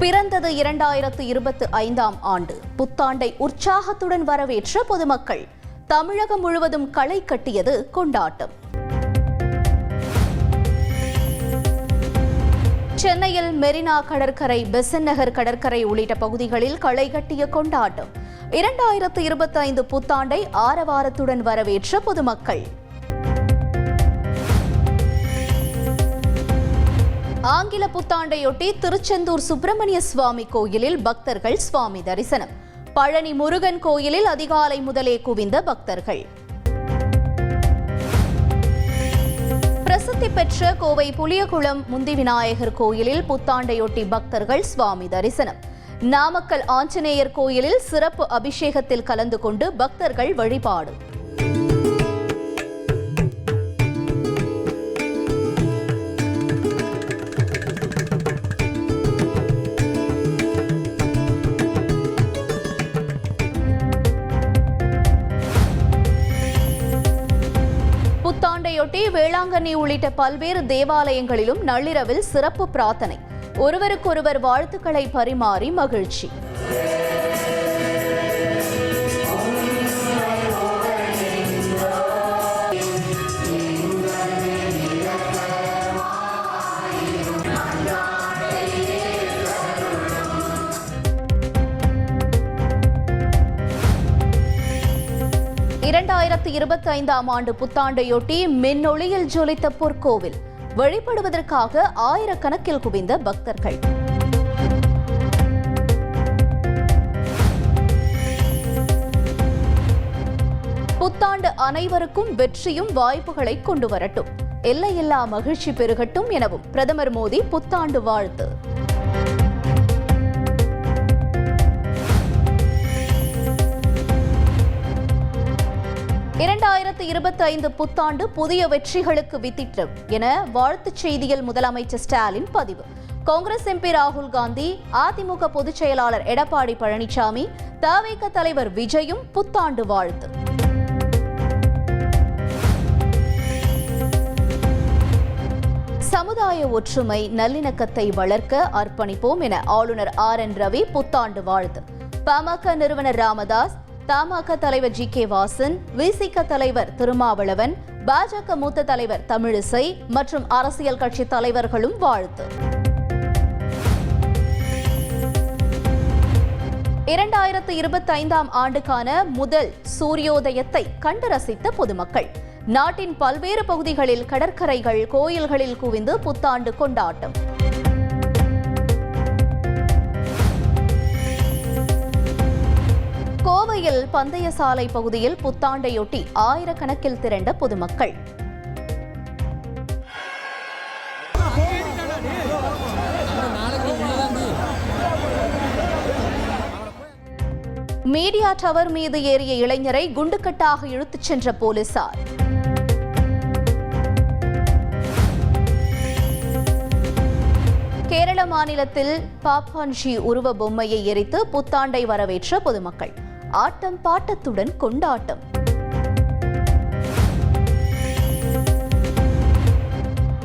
பிறந்தது 2025ஆம் ஆண்டு. புத்தாண்டை உற்சாகத்துடன் வரவேற்ற பொதுமக்கள். தமிழகம் முழுவதும் களை கட்டியது கொண்டாட்டம். சென்னையில் மெரினா கடற்கரை, பெசன்ட் நகர் கடற்கரை உள்ளிட்ட பகுதிகளில் களை கட்டிய கொண்டாட்டம். 2025 புத்தாண்டை ஆரவாரத்துடன் வரவேற்ற பொதுமக்கள். ஆங்கில புத்தாண்டையொட்டி திருச்செந்தூர் சுப்பிரமணிய சுவாமி கோயிலில் பக்தர்கள் சுவாமி தரிசனம். பழனி முருகன் கோயிலில் அதிகாலை முதலே குவிந்த பக்தர்கள். பிரசித்தி பெற்ற கோவை புளியகுளம் முந்தி விநாயகர் கோயிலில் புத்தாண்டையொட்டி பக்தர்கள் சுவாமி தரிசனம். நாமக்கல் ஆஞ்சநேயர் கோயிலில் சிறப்பு அபிஷேகத்தில் கலந்து கொண்டு பக்தர்கள் வழிபாடு. புத்தாண்டையொட்டி வேளாங்கண்ணி உள்ளிட்ட பல்வேறு தேவாலயங்களிலும் நள்ளிரவில் சிறப்பு பிரார்த்தனை. ஒருவருக்கொருவர் வாழ்த்துக்களை பரிமாறி மகிழ்ச்சி. இரண்டாயிரத்து 25ஆம் ஆண்டு புத்தாண்டையொட்டி மின்னொளியில் ஜொலித்த பொற்கோவில். வழிபடுவதற்காக ஆயிரக்கணக்கில் குவிந்த பக்தர்கள். புத்தாண்டு அனைவருக்கும் வெற்றியும் வாய்ப்புகளை கொண்டு வரட்டும், எல்லையில்லா மகிழ்ச்சி பெருகட்டும் எனவும் பிரதமர் மோடி புத்தாண்டு வாழ்த்து. இரண்டாயிரத்து 25 புத்தாண்டு புதிய வெற்றிகளுக்கு வித்திட்டம் என வாழ்த்துச் செய்தியில் முதலமைச்சர் ஸ்டாலின் பதிவு. காங்கிரஸ் எம்பி ராகுல் காந்தி, அதிமுக பொதுச் செயலாளர் எடப்பாடி பழனிசாமி, தவிக தலைவர் விஜயும் புத்தாண்டு வாழ்த்து. சமுதாய ஒற்றுமை, நல்லிணக்கத்தை வளர்க்க அர்ப்பணிப்போம் என ஆளுநர் RN ரவி புத்தாண்டு வாழ்த்து. பாமக நிறுவனர் ராமதாஸ், தமாக தலைவர் GK வாசன், விசிக தலைவர் திருமாவளவன், பாஜக மூத்த தலைவர் தமிழிசை மற்றும் அரசியல் கட்சி தலைவர்களும் வாழ்த்து. 2025ஆம் ஆண்டுக்கான முதல் சூரியோதயத்தை கண்டு ரசித்த பொதுமக்கள். நாட்டின் பல்வேறு பகுதிகளில் கடற்கரைகள், கோயில்களில் குவிந்து புத்தாண்டு கொண்டாட்டம். கோவையில் பந்தய சாலை பகுதியில் புத்தாண்டையொட்டி ஆயிரக்கணக்கில் திரண்ட பொதுமக்கள். மீடியா டவர் மீது ஏறிய இளைஞரை குண்டுக்கட்டாக இழுத்துச் சென்ற போலீசார். கேரள மாநிலத்தில் பாப்பான்ஜி உருவ பொம்மையை எரித்து புத்தாண்டை வரவேற்ற பொதுமக்கள். ஆட்டம் பாட்டத்துடன் கொண்டாட்டம்.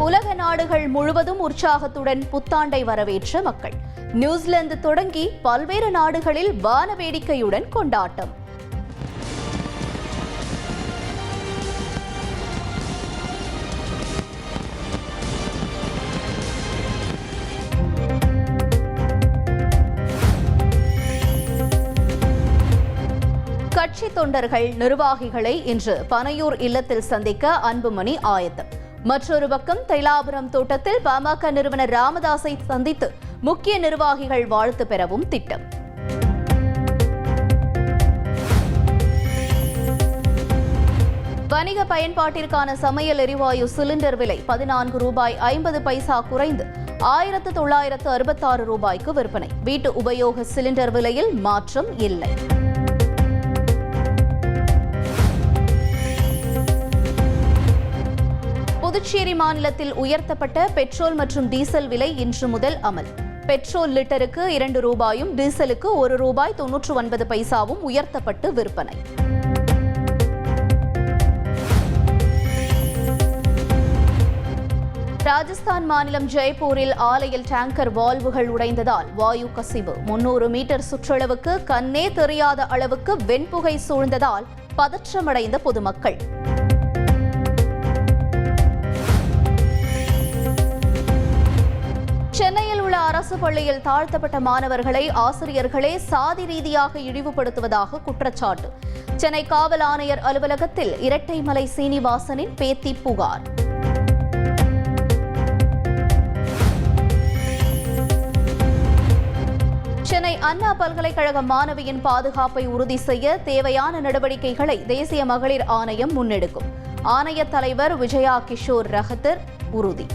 உலக நாடுகள் முழுவதும் உற்சாகத்துடன் புத்தாண்டை வரவேற்ற மக்கள். நியூசிலாந்து தொடங்கி பல்வேறு நாடுகளில் வான வேடிக்கையுடன் கொண்டாட்டம். கட்சி தொண்டர்கள், நிர்வாகிகளை இன்று பனையூர் இல்லத்தில் சந்திக்க அன்புமணி ஆயத்தம். மற்றொரு பக்கம் தைலாபுரம் தோட்டத்தில் பாமக நிறுவனர் ராமதாஸை சந்தித்து முக்கிய நிர்வாகிகள் வாழ்த்து பெறவும் திட்டம். வணிக பயன்பாட்டிற்கான சமையல் எரிவாயு சிலிண்டர் விலை ₹14.50 குறைந்து ₹1966 விற்பனை. வீட்டு உபயோக சிலிண்டர் விலையில் மாற்றம் இல்லை. புதுச்சேரி மாநிலத்தில் உயர்த்தப்பட்ட பெட்ரோல் மற்றும் டீசல் விலை இன்று முதல் அமல். பெட்ரோல் லிட்டருக்கு ₹2, டீசலுக்கு ₹1.99 உயர்த்தப்பட்டு விற்பனை. ராஜஸ்தான் மாநிலம் ஜெய்ப்பூரில் ஆலையில் டேங்கர் வால்வுகள் உடைந்ததால் வாயு கசிவு. 300 மீட்டர் சுற்றளவுக்கு கண்ணே தெரியாத அளவுக்கு வெண்புகை சூழ்ந்ததால் பதற்றமடைந்த பொதுமக்கள். சென்னையில் உள்ள அரசு பள்ளியில் தாழ்த்தப்பட்ட மாணவர்களை ஆசிரியர்களே சாதி ரீதியாக இழிவுபடுத்துவதாக குற்றச்சாட்டு. சென்னை காவல் ஆணையர் அலுவலகத்தில் இரட்டைமலை சீனிவாசனின் பேத்தி புகார். சென்னை அண்ணா பல்கலைக்கழக மாணவியின் பாதுகாப்பை உறுதி செய்ய தேவையான நடவடிக்கைகளை தேசிய மகளிர் ஆணையம் முன்னெடுக்கும். ஆணைய தலைவர் விஜயா கிஷோர் ரஹத்தர் உறுதி.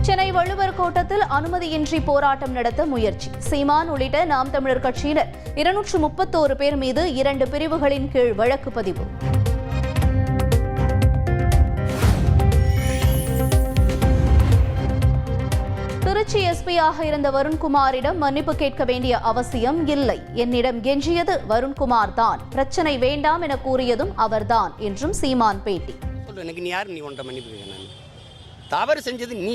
சென்னை வள்ளுவர் கோட்டத்தில் அனுமதியின்றி போராட்டம் நடத்த முயற்சி. சீமான் உள்ளிட்ட நாம் தமிழர் கட்சியினர் 231 பேர் மீது 2 பிரிவுகளின் கீழ் வழக்கு பதிவு. திருச்சி எஸ்பியாக இருந்த வருண்குமாரிடம் மன்னிப்பு கேட்க வேண்டிய அவசியம் இல்லை. என்னிடம் கெஞ்சியது வருண்குமார் தான், பிரச்சனை வேண்டாம் என கூறியதும் அவர்தான் என்றும் சீமான் பேட்டி. தவறு செஞ்சது நீ,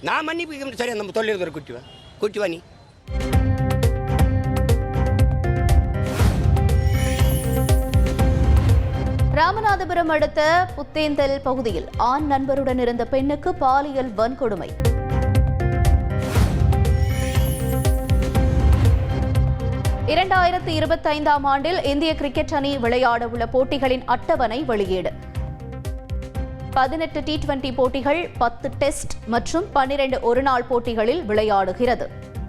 நான் மன்னிப்பு சரி. நம்ம தொழில் குட்டிவா நீ. ராமநாதபுரம் அடுத்த புத்தேந்தல் பகுதியில் ஆண் நண்பருடன் இருந்த பெண்ணுக்கு பாலியல் வன்கொடுமை. இரண்டாயிரத்து 25ஆம் ஆண்டில் இந்திய கிரிக்கெட் அணி விளையாட உள்ள போட்டிகளின் அட்டவணை வெளியீடு. 18 T20 போட்டிகள், 10 டெஸ்ட் மற்றும் 12 ஒருநாள் போட்டிகளில் விளையாடுகிறது.